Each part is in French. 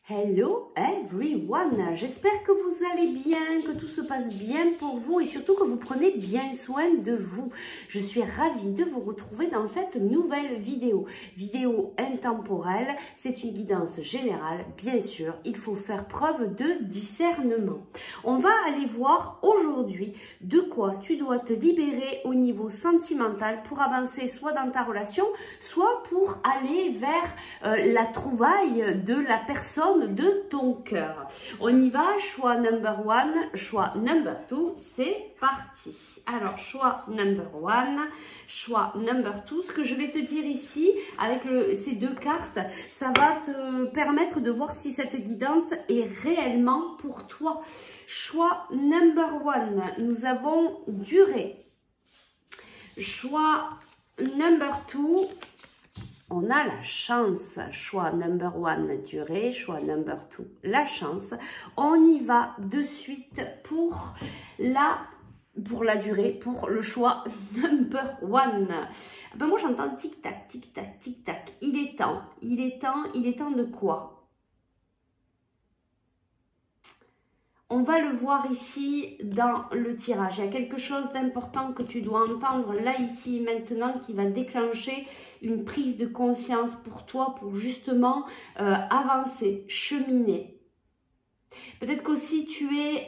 Hello everyone, j'espère que vous allez bien, que tout se passe bien pour vous et surtout que vous prenez bien soin de vous. Je suis ravie de vous retrouver dans cette nouvelle vidéo. Vidéo intemporelle, c'est une guidance générale, bien sûr, il faut faire preuve de discernement. On va aller voir aujourd'hui de quoi tu dois te libérer au niveau sentimental pour avancer soit dans ta relation, soit pour aller vers la trouvaille de la personne de ton cœur. On y va, choix number one, choix number two, c'est parti. Alors, choix number one, choix number two, ce que je vais te dire ici, avec ces deux cartes, ça va te permettre de voir si cette guidance est réellement pour toi. Choix number one, nous avons durée. Choix number two, on a la chance. Choix number one, durée. Choix number two, la chance. On y va de suite pour la durée, pour le choix number one. Ben moi, j'entends tic-tac, tic-tac, tic-tac. Il est temps, il est temps, il est temps de quoi? On va le voir ici dans le tirage. Il y a quelque chose d'important que tu dois entendre là, ici, maintenant, qui va déclencher une prise de conscience pour toi, pour justement avancer, cheminer. Peut-être qu'aussi tu es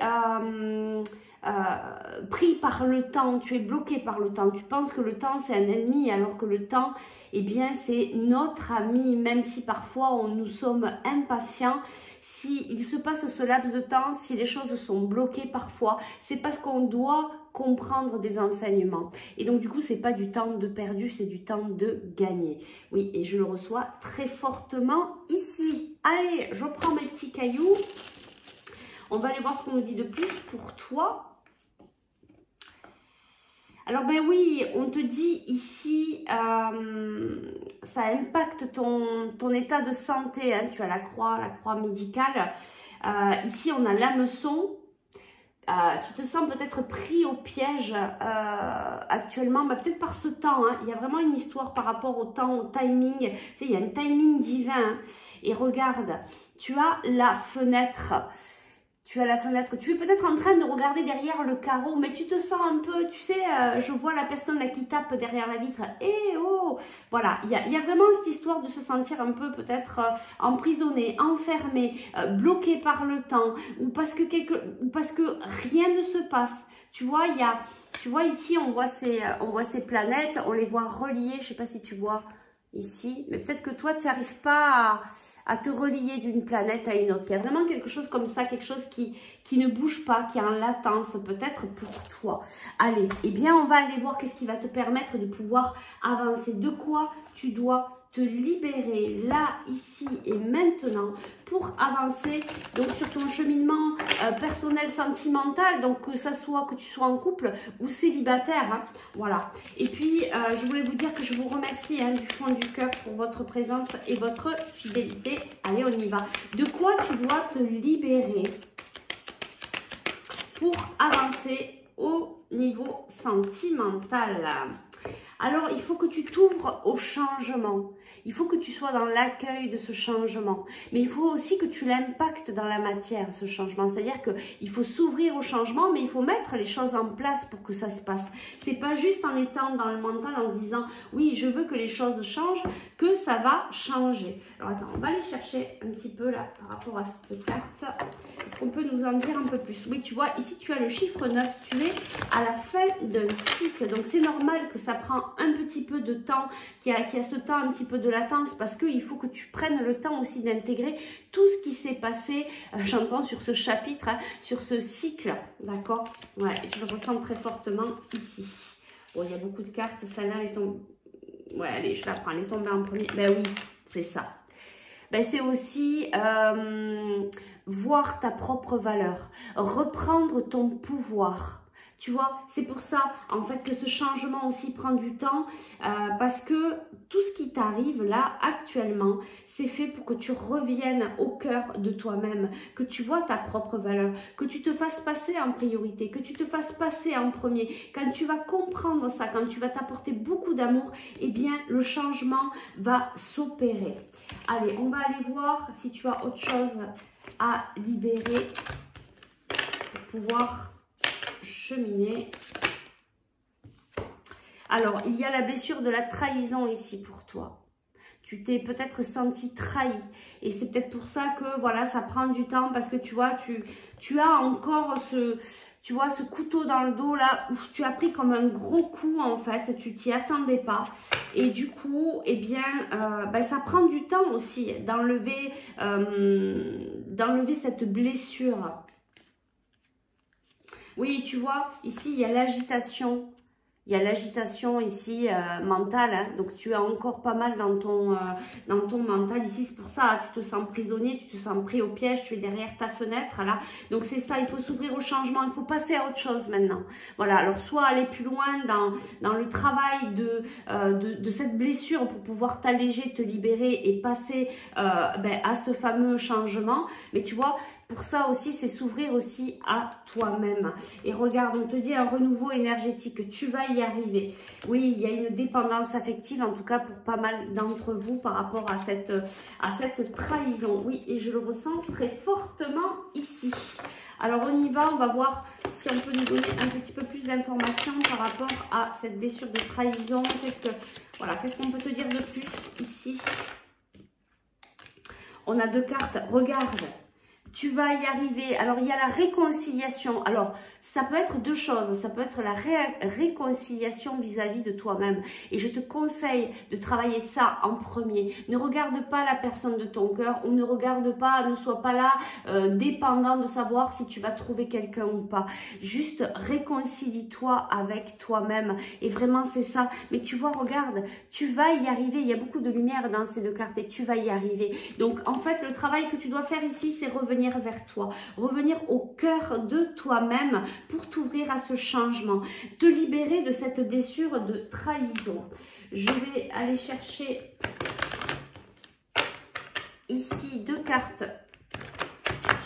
pris par le temps, tu es bloqué par le temps. Tu penses que le temps c'est un ennemi alors que le temps, eh bien c'est notre ami, même si parfois nous sommes impatients. Si il se passe ce laps de temps, si les choses sont bloquées parfois, c'est parce qu'on doit comprendre des enseignements. Et donc du coup, c'est pas du temps de perdu, c'est du temps de gagner. Oui, et je le reçois très fortement ici. Allez, je prends mes petits cailloux. On va aller voir ce qu'on nous dit de plus pour toi. Alors ben oui, on te dit ici, ça impacte ton état de santé. Hein. Tu as la croix médicale. Ici, on a l'hameçon. Tu te sens peut-être pris au piège actuellement, bah, peut-être par ce temps. Hein. Il y a vraiment une histoire par rapport au temps, au timing. Tu sais, il y a un timing divin. Hein. Et regarde, tu as la fenêtre. Tu as la fenêtre, tu es peut-être en train de regarder derrière le carreau, mais tu te sens un peu, tu sais, je vois la personne là qui tape derrière la vitre. Eh oh, voilà, il y a vraiment cette histoire de se sentir un peu peut-être emprisonné, enfermé, bloqué par le temps, ou parce que rien ne se passe. Tu vois, tu vois ici, on voit ces planètes, on les voit reliées, je ne sais pas si tu vois ici, mais peut-être que toi, tu n'arrives pas à te relier d'une planète à une autre. Il y a vraiment quelque chose comme ça, quelque chose qui ne bouge pas, qui est en latence, peut-être pour toi. Allez, eh bien, on va aller voir qu'est-ce qui va te permettre de pouvoir avancer. De quoi tu dois te libérer là, ici et maintenant pour avancer donc sur ton cheminement personnel, sentimental, donc que tu sois en couple ou célibataire, hein, voilà. Et puis je voulais vous dire que je vous remercie hein, du fond du cœur pour votre présence et votre fidélité. Allez, on y va. De quoi tu dois te libérer pour avancer au niveau sentimental? Alors, il faut que tu t'ouvres au changement. Il faut que tu sois dans l'accueil de ce changement. Mais il faut aussi que tu l'impactes dans la matière, ce changement. C'est-à-dire qu'il faut s'ouvrir au changement, mais il faut mettre les choses en place pour que ça se passe. C'est pas juste en étant dans le mental, en se disant « Oui, je veux que les choses changent », que ça va changer. Alors, attends, on va aller chercher un petit peu là, par rapport à cette carte. Est-ce qu'on peut nous en dire un peu plus? Oui, tu vois, ici, tu as le chiffre 9. Tu es à la fin d'un cycle. Donc, c'est normal que ça prend un petit peu de temps, qu'il y a ce temps un petit peu de latence, parce qu'il faut que tu prennes le temps aussi d'intégrer tout ce qui s'est passé, j'entends sur ce chapitre, hein, sur ce cycle, d'accord? Ouais, je le ressens très fortement ici. Bon, il y a beaucoup de cartes, celle-là, elle est tombée. Ouais, allez, je la prends, elle est tombée en premier. Ben oui, c'est ça. Ben, c'est aussi voir ta propre valeur, reprendre ton pouvoir. Tu vois, c'est pour ça, en fait, que ce changement aussi prend du temps, parce que tout ce qui t'arrive là, actuellement, c'est fait pour que tu reviennes au cœur de toi-même, que tu vois ta propre valeur, que tu te fasses passer en priorité, que tu te fasses passer en premier. Quand tu vas comprendre ça, quand tu vas t'apporter beaucoup d'amour, eh bien, le changement va s'opérer. Allez, on va aller voir si tu as autre chose à libérer pour pouvoir cheminer. Alors, il y a la blessure de la trahison ici pour toi. Tu t'es peut-être senti trahi et c'est peut-être pour ça que voilà, ça prend du temps parce que tu vois, tu as encore ce couteau dans le dos là, où tu as pris comme un gros coup en fait, tu t'y attendais pas et du coup, eh bien, ça prend du temps aussi d'enlever cette blessure. Oui, tu vois, ici, il y a l'agitation. Il y a l'agitation ici mentale. Hein. Donc, tu es encore pas mal dans ton mental. Ici, c'est pour ça, hein, tu te sens prisonnier, tu te sens pris au piège, tu es derrière ta fenêtre. Là. Donc, c'est ça, il faut s'ouvrir au changement. Il faut passer à autre chose maintenant. Voilà, alors soit aller plus loin dans le travail de cette blessure pour pouvoir t'alléger, te libérer et passer à ce fameux changement. Mais tu vois, pour ça aussi, c'est s'ouvrir aussi à toi-même. Et regarde, on te dit un renouveau énergétique. Tu vas y arriver. Oui, il y a une dépendance affective, en tout cas pour pas mal d'entre vous par rapport à cette trahison. Oui, et je le ressens très fortement ici. Alors, on y va. On va voir si on peut nous donner un petit peu plus d'informations par rapport à cette blessure de trahison. Qu'est-ce qu'on peut te dire de plus ici? On a deux cartes. Regarde. Tu vas y arriver. Alors, il y a la réconciliation. Alors, ça peut être deux choses. Ça peut être la réconciliation vis-à-vis de toi-même. Et je te conseille de travailler ça en premier. Ne regarde pas la personne de ton cœur ou ne sois pas là dépendant de savoir si tu vas trouver quelqu'un ou pas. Juste réconcilie-toi avec toi-même. Et vraiment, c'est ça. Mais tu vois, regarde, tu vas y arriver. Il y a beaucoup de lumière dans ces deux cartes et tu vas y arriver. Donc, en fait, le travail que tu dois faire ici, c'est revenir vers toi, revenir au cœur de toi-même pour t'ouvrir à ce changement, te libérer de cette blessure de trahison. Je vais aller chercher ici deux cartes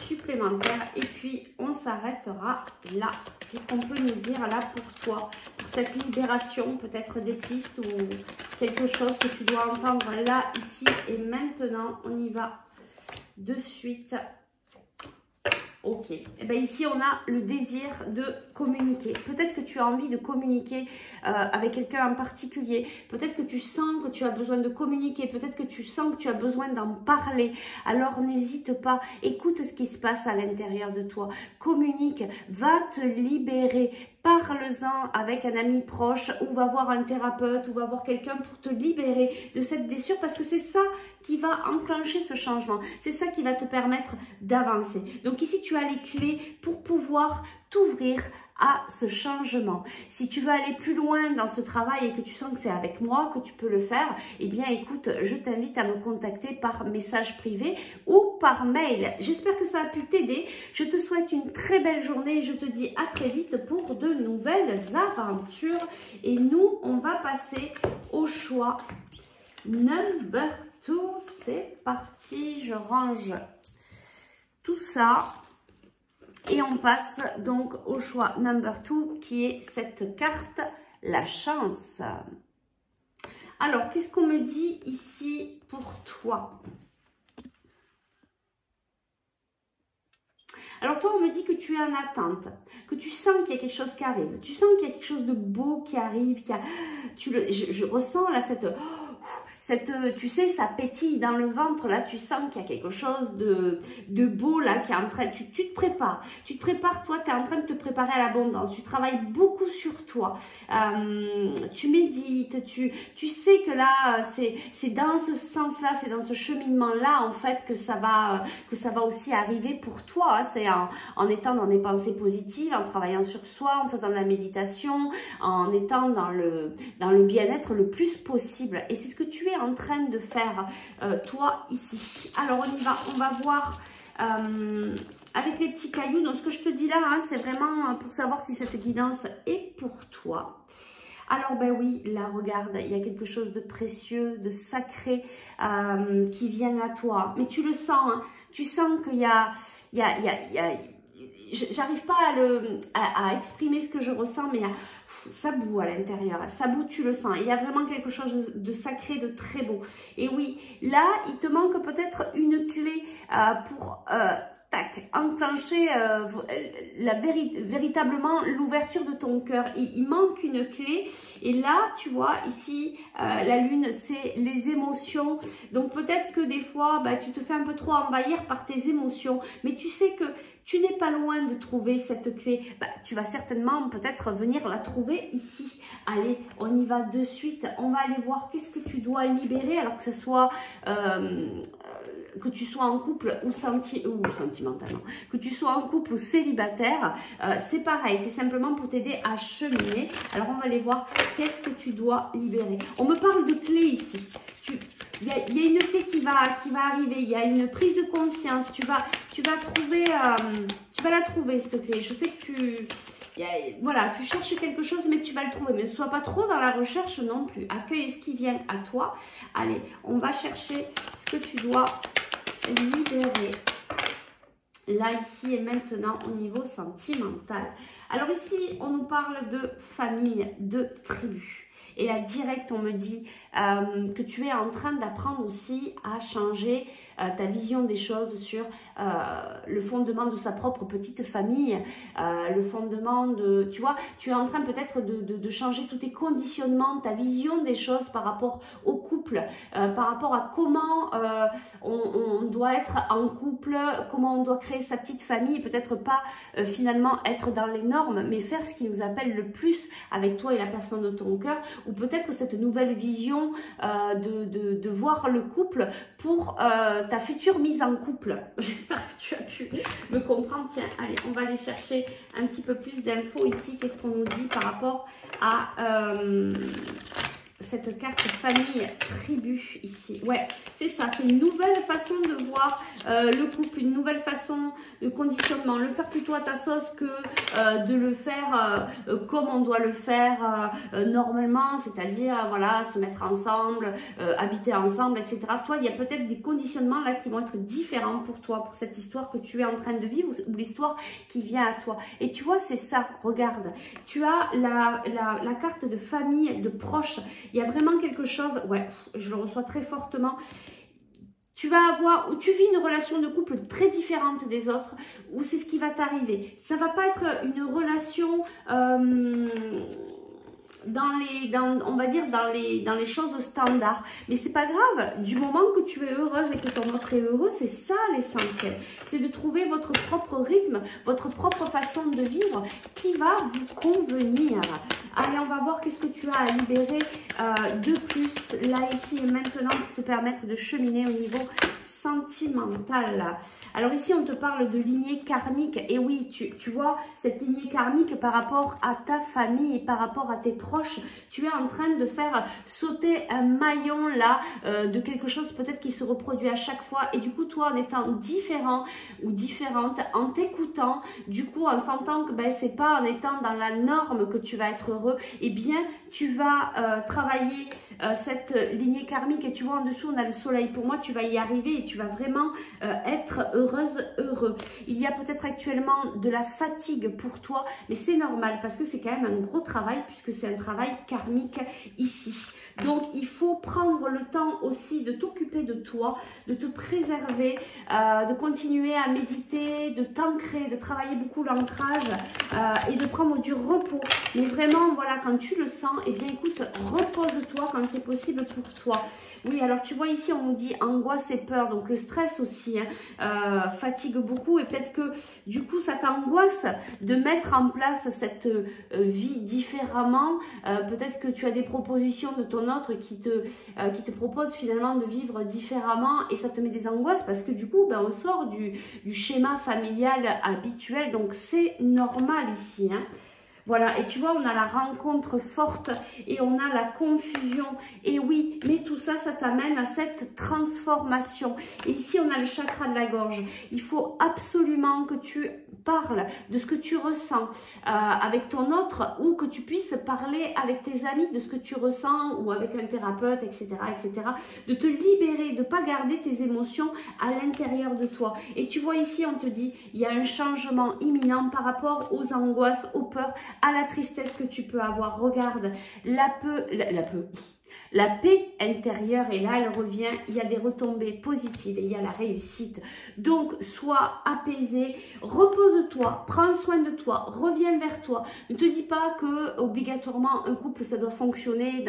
supplémentaires et puis on s'arrêtera là. Qu'est-ce qu'on peut nous dire là pour toi, pour cette libération, peut-être des pistes ou quelque chose que tu dois entendre là, ici et maintenant. On y va de suite. Ok, et bien ici on a le désir de communiquer. Peut-être que tu as envie de communiquer avec quelqu'un en particulier. Peut-être que tu sens que tu as besoin de communiquer. Peut-être que tu sens que tu as besoin d'en parler. Alors n'hésite pas, écoute ce qui se passe à l'intérieur de toi. Communique, va te libérer. Parle-en avec un ami proche ou va voir un thérapeute ou va voir quelqu'un pour te libérer de cette blessure parce que c'est ça qui va enclencher ce changement. C'est ça qui va te permettre d'avancer. Donc ici, tu as les clés pour pouvoir t'ouvrir à ce changement. Si tu veux aller plus loin dans ce travail et que tu sens que c'est avec moi que tu peux le faire, eh bien écoute, je t'invite à me contacter par message privé ou par mail. J'espère que ça a pu t'aider. Je te souhaite une très belle journée et je te dis à très vite pour de nouvelles aventures. Et nous, on va passer au choix number 2. C'est parti, je range tout ça. Et on passe donc au choix number 2 qui est cette carte, la chance. Alors, qu'est-ce qu'on me dit ici pour toi? Alors toi, on me dit que tu es en attente, que tu sens qu'il y a quelque chose qui arrive. Tu sens qu'il y a quelque chose de beau qui arrive. Je ressens là tu sais, ça pétille dans le ventre, là, tu sens qu'il y a quelque chose de beau, là, qui est en train, tu te prépares. Tu te prépares, toi, tu es en train de te préparer à l'abondance. Tu travailles beaucoup sur toi. Tu médites, tu sais que là, c'est dans ce sens-là, c'est dans ce cheminement-là, en fait, que ça va aussi arriver pour toi. Hein. C'est en étant dans des pensées positives, en travaillant sur soi, en faisant de la méditation, en étant dans le bien-être le plus possible. Et c'est ce que tu es en train de faire, toi, ici. Alors, on y va. On va voir avec les petits cailloux. Donc ce que je te dis là, hein, c'est vraiment pour savoir si cette guidance est pour toi. Alors ben oui, là regarde, il y a quelque chose de précieux, de sacré qui vient à toi. Mais tu le sens, hein, tu sens qu'il y a j'arrive pas à exprimer ce que je ressens, mais ça boue à l'intérieur, ça boue, tu le sens. Il y a vraiment quelque chose de sacré, de très beau. Et oui, là, il te manque peut-être une clé pour enclencher véritablement l'ouverture de ton cœur. Il manque une clé. Et là, tu vois, ici, la lune, c'est les émotions. Donc peut-être que des fois, bah, tu te fais un peu trop envahir par tes émotions. Mais tu sais que tu n'es pas loin de trouver cette clé. Bah, tu vas certainement peut-être venir la trouver ici. Allez, on y va de suite. On va aller voir qu'est-ce que tu dois libérer, alors que ce soit que tu sois en couple ou sentimentalement, que tu sois en couple ou célibataire, c'est pareil, c'est simplement pour t'aider à cheminer. Alors on va aller voir qu'est-ce que tu dois libérer. On me parle de clé ici. Il y a une clé qui va arriver, il y a une prise de conscience, tu vas trouver, tu vas la trouver cette clé. Je sais que voilà, tu cherches quelque chose, mais tu vas le trouver. Mais ne sois pas trop dans la recherche non plus. Accueille ce qui vient à toi. Allez, on va chercher ce que tu dois libérer. Là, ici et maintenant, au niveau sentimental. Alors ici, on nous parle de famille, de tribu. Et là, direct, on me dit que tu es en train d'apprendre aussi à changer ta vision des choses sur le fondement de sa propre petite famille, le fondement de... Tu vois, tu es en train peut-être de changer tous tes conditionnements, ta vision des choses par rapport au couple, par rapport à comment on doit être en couple, comment on doit créer sa petite famille, peut-être pas finalement être dans les normes, mais faire ce qui nous appelle le plus avec toi et la personne de ton cœur, ou peut-être cette nouvelle vision de voir le couple pour ta future mise en couple. J'espère que tu as pu me comprendre. Tiens, allez, on va aller chercher un petit peu plus d'infos ici. Qu'est-ce qu'on nous dit par rapport à cette carte famille tribu ici? Ouais, c'est ça, c'est une nouvelle façon de voir le couple, une nouvelle façon de conditionnement. Le faire plutôt à ta sauce que de le faire comme on doit le faire normalement, c'est-à-dire voilà, se mettre ensemble, habiter ensemble, etc. Toi, il y a peut-être des conditionnements là qui vont être différents pour toi, pour cette histoire que tu es en train de vivre ou l'histoire qui vient à toi. Et tu vois, c'est ça, regarde, tu as la carte de famille, de proches. Il y a vraiment quelque chose, ouais, je le reçois très fortement. Tu vas avoir, ou tu vis une relation de couple très différente des autres, ou c'est ce qui va t'arriver. Ça va pas être une relation on va dire dans les choses standards, mais c'est pas grave, du moment que tu es heureuse et que ton autre est heureux, c'est ça l'essentiel, c'est de trouver votre propre rythme, votre propre façon de vivre qui va vous convenir. Allez, on va voir qu'est-ce que tu as à libérer de plus là, ici et maintenant pour te permettre de cheminer au niveau sentimental. Alors ici, on te parle de lignée karmique. Et oui, tu vois, cette lignée karmique par rapport à ta famille et par rapport à tes proches, tu es en train de faire sauter un maillon là de quelque chose peut-être qui se reproduit à chaque fois. Et du coup, toi, en étant différent ou différente, en t'écoutant, du coup, en sentant que ben, c'est pas en étant dans la norme que tu vas être heureux, et bien, tu vas travailler cette lignée karmique. Et tu vois, en dessous, on a le soleil. Pour moi, tu vas y arriver et tu vas vraiment être heureuse, heureux. Il y a peut-être actuellement de la fatigue pour toi, mais c'est normal parce que c'est quand même un gros travail puisque c'est un travail karmique ici. Donc, il faut prendre le temps aussi de t'occuper de toi, de te préserver, de continuer à méditer, de t'ancrer, de travailler beaucoup l'ancrage et de prendre du repos. Mais vraiment, voilà, quand tu le sens, eh bien, écoute, repose-toi quand c'est possible pour toi. Oui, alors tu vois ici, on nous dit angoisse et peur. Donc, le stress aussi fatigue beaucoup et peut-être que du coup, ça t'angoisse de mettre en place cette vie différemment. Peut-être que tu as des propositions de ton autre qui te propose finalement de vivre différemment et ça te met des angoisses parce que du coup, ben, on sort du schéma familial habituel. Donc, c'est normal ici, hein. Voilà, et tu vois, on a la rencontre forte et on a la confusion. Et oui, mais tout ça, ça t'amène à cette transformation. Et ici, on a le chakra de la gorge. Il faut absolument que tu parles de ce que tu ressens avec ton autre, ou que tu puisses parler avec tes amis de ce que tu ressens, ou avec un thérapeute, etc., etc. De te libérer, de ne pas garder tes émotions à l'intérieur de toi. Et tu vois ici, on te dit, il y a un changement imminent par rapport aux angoisses, aux peurs, à la tristesse que tu peux avoir. Regarde, la paix intérieure, et là elle revient, il y a des retombées positives et il y a la réussite. Donc sois apaisé, repose-toi, prends soin de toi, reviens vers toi. Ne te dis pas que obligatoirement un couple ça doit fonctionner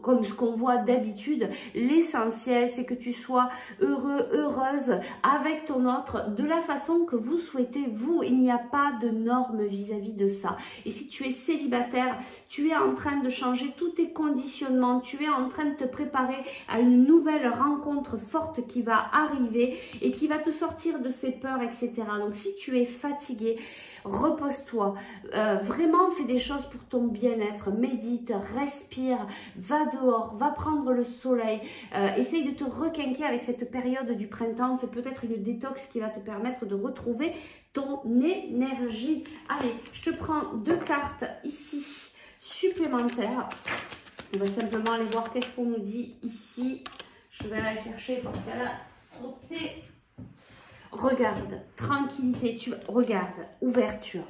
comme ce qu'on voit d'habitude. L'essentiel c'est que tu sois heureux, heureuse avec ton autre de la façon que vous souhaitez vous. Il n'y a pas de normes vis-à-vis de ça. Et si tu es célibataire, tu es en train de changer tous tes conditionnement, tu es en train de te préparer à une nouvelle rencontre forte qui va arriver et qui va te sortir de ces peurs, etc. Donc si tu es fatigué, repose-toi, vraiment fais des choses pour ton bien-être, médite, respire, va dehors, va prendre le soleil, essaye de te requinquer avec cette période du printemps, fais peut-être une détox qui va te permettre de retrouver ton énergie. Allez, je te prends 2 cartes ici supplémentaires. On va simplement aller voir qu'est-ce qu'on nous dit ici. Je vais aller chercher parce qu'elle a sauté. Regarde, tranquillité, regarde, ouverture.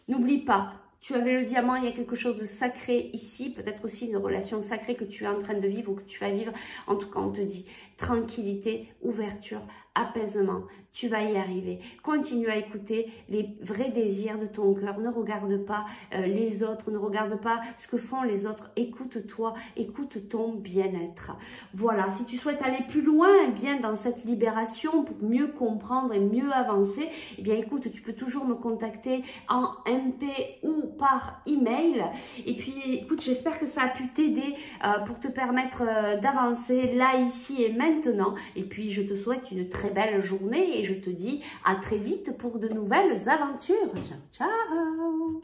N'oublie pas, tu avais le diamant, il y a quelque chose de sacré ici, peut-être aussi une relation sacrée que tu es en train de vivre ou que tu vas vivre. En tout cas, on te dit tranquillité, ouverture, apaisement. Tu vas y arriver. Continue à écouter les vrais désirs de ton cœur. Ne regarde pas les autres, ne regarde pas ce que font les autres. Écoute-toi, écoute ton bien-être. Voilà, si tu souhaites aller plus loin, eh bien dans cette libération pour mieux comprendre et mieux avancer, eh bien écoute, tu peux toujours me contacter en MP ou par email. Et puis écoute, j'espère que ça a pu t'aider pour te permettre d'avancer là, ici et maintenant. Et puis je te souhaite une très belle journée et je te dis à très vite pour de nouvelles aventures. Ciao, ciao!